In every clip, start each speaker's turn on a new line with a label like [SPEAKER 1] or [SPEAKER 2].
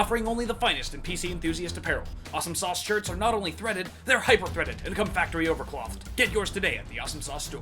[SPEAKER 1] offering only the finest in PC enthusiast apparel. Awesome Sauce shirts are not only threaded, they're hyper-threaded and come factory overclocked. Get yours today at the Awesome Sauce store.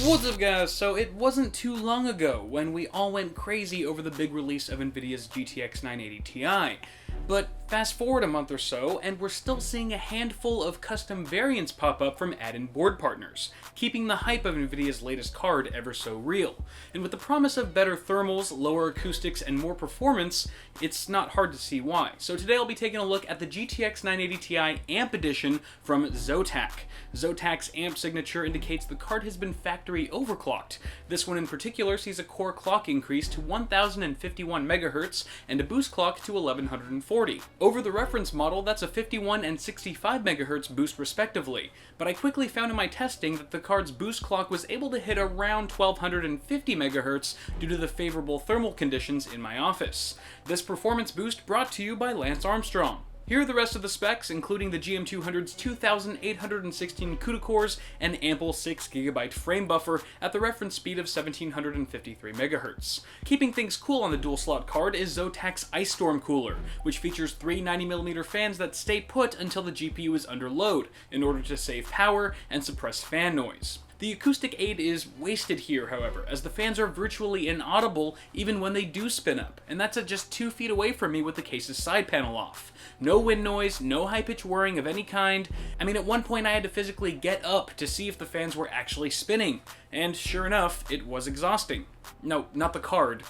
[SPEAKER 2] What's up, guys? So it wasn't too long ago when we all went crazy over the big release of Nvidia's GTX 980 Ti. But fast forward a month or so, and we're still seeing a handful of custom variants pop up from add-in board partners, keeping the hype of Nvidia's latest card ever so real. And with the promise of better thermals, lower acoustics, and more performance, it's not hard to see why. So today I'll be taking a look at the GTX 980 Ti AMP edition from Zotac. Zotac's AMP signature indicates the card has been factory overclocked. This one in particular sees a core clock increase to 1051 MHz and a boost clock to 1140. Over the reference model, that's a 51 and 65 MHz boost respectively, but I quickly found in my testing that the card's boost clock was able to hit around 1250 MHz due to the favorable thermal conditions in my office. This performance boost brought to you by Lance Armstrong. Here are the rest of the specs, including the GM200's 2816 CUDA cores and ample 6GB frame buffer at the reference speed of 1753 MHz. Keeping things cool on the dual-slot card is Zotac's Ice Storm cooler, which features three 90mm fans that stay put until the GPU is under load, in order to save power and suppress fan noise. The acoustic aid is wasted here, however, as the fans are virtually inaudible even when they do spin up, and that's at just 2 feet away from me with the case's side panel off. No wind noise, no high-pitched whirring of any kind. I mean, at one point I had to physically get up to see if the fans were actually spinning, and sure enough, it was exhausting. No, not the card.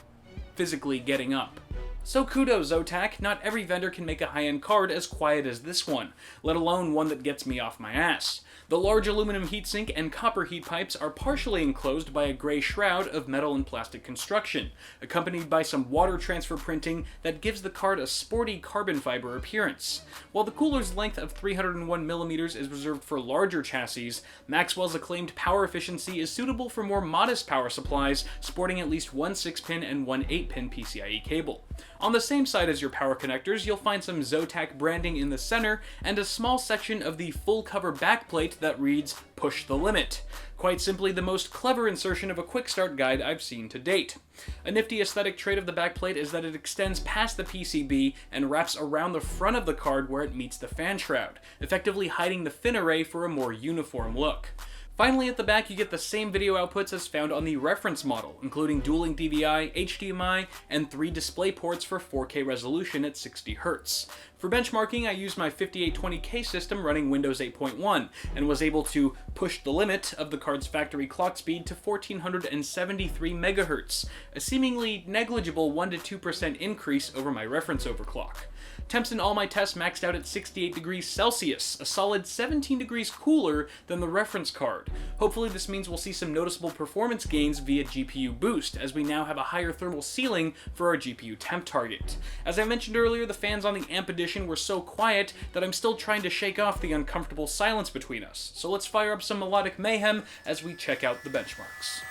[SPEAKER 2] Physically getting up. So kudos, Zotac. Not every vendor can make a high-end card as quiet as this one, let alone one that gets me off my ass. The large aluminum heatsink and copper heat pipes are partially enclosed by a gray shroud of metal and plastic construction, accompanied by some water transfer printing that gives the card a sporty carbon fiber appearance. While the cooler's length of 301mm is reserved for larger chassis, Maxwell's acclaimed power efficiency is suitable for more modest power supplies, sporting at least one 6-pin and one 8-pin PCIe cable. On the same side as your power connectors, you'll find some Zotac branding in the center and a small section of the full cover backplate that reads, "Push the limit." Quite simply the most clever insertion of a quick start guide I've seen to date. A nifty aesthetic trait of the backplate is that it extends past the PCB and wraps around the front of the card where it meets the fan shroud, effectively hiding the fin array for a more uniform look. Finally, at the back you get the same video outputs as found on the reference model, including dueling DVI, HDMI, and 3 display ports for 4K resolution at 60Hz. For benchmarking, I used my 5820K system running Windows 8.1, and was able to push the limit of the card's factory clock speed to 1473 MHz, a seemingly negligible 1-2% increase over my reference overclock. Temps in all my tests maxed out at 68 degrees Celsius, a solid 17 degrees cooler than the reference card. Hopefully this means we'll see some noticeable performance gains via GPU boost, as we now have a higher thermal ceiling for our GPU temp target. As I mentioned earlier, the fans on the AMP edition were so quiet that I'm still trying to shake off the uncomfortable silence between us. So let's fire up some melodic mayhem as we check out the benchmarks.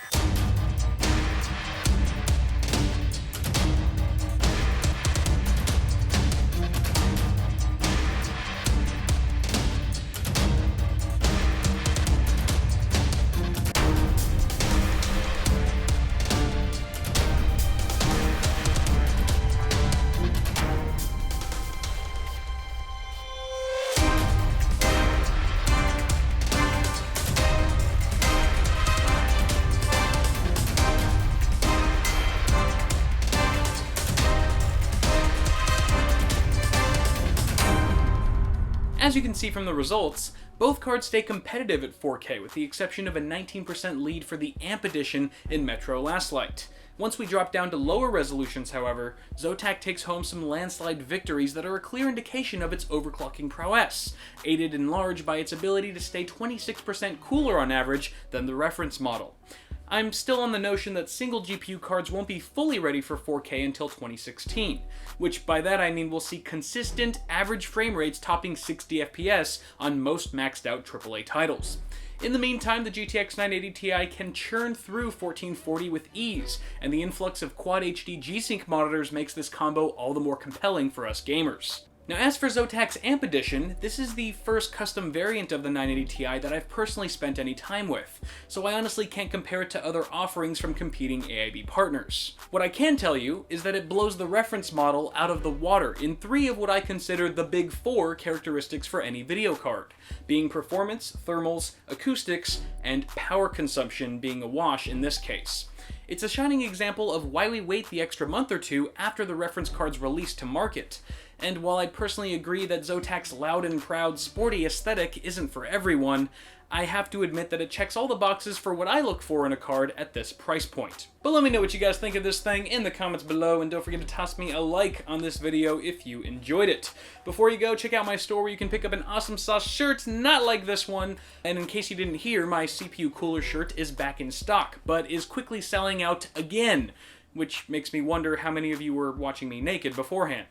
[SPEAKER 2] As you can see from the results, both cards stay competitive at 4K with the exception of a 19% lead for the AMP edition in Metro Last Light. Once we drop down to lower resolutions, however, Zotac takes home some landslide victories that are a clear indication of its overclocking prowess, aided in large by its ability to stay 26% cooler on average than the reference model. I'm still on the notion that single GPU cards won't be fully ready for 4K until 2016, which by that I mean we'll see consistent average frame rates topping 60 FPS on most maxed out AAA titles. In the meantime, the GTX 980 Ti can churn through 1440 with ease, and the influx of Quad HD G-Sync monitors makes this combo all the more compelling for us gamers. Now as for Zotac's AMP Edition, this is the first custom variant of the 980 Ti that I've personally spent any time with, so I honestly can't compare it to other offerings from competing AIB partners. What I can tell you is that it blows the reference model out of the water in 3 of what I consider the big 4 characteristics for any video card, being performance, thermals, acoustics, and power consumption being a wash in this case. It's a shining example of why we wait the extra month or 2 after the reference card's release to market. And while I personally agree that Zotac's loud and proud, sporty aesthetic isn't for everyone, I have to admit that it checks all the boxes for what I look for in a card at this price point. But let me know what you guys think of this thing in the comments below, and don't forget to toss me a like on this video if you enjoyed it. Before you go, check out my store where you can pick up an awesome sauce shirt, not like this one. And in case you didn't hear, my CPU cooler shirt is back in stock, but is quickly selling out again, which makes me wonder how many of you were watching me naked beforehand.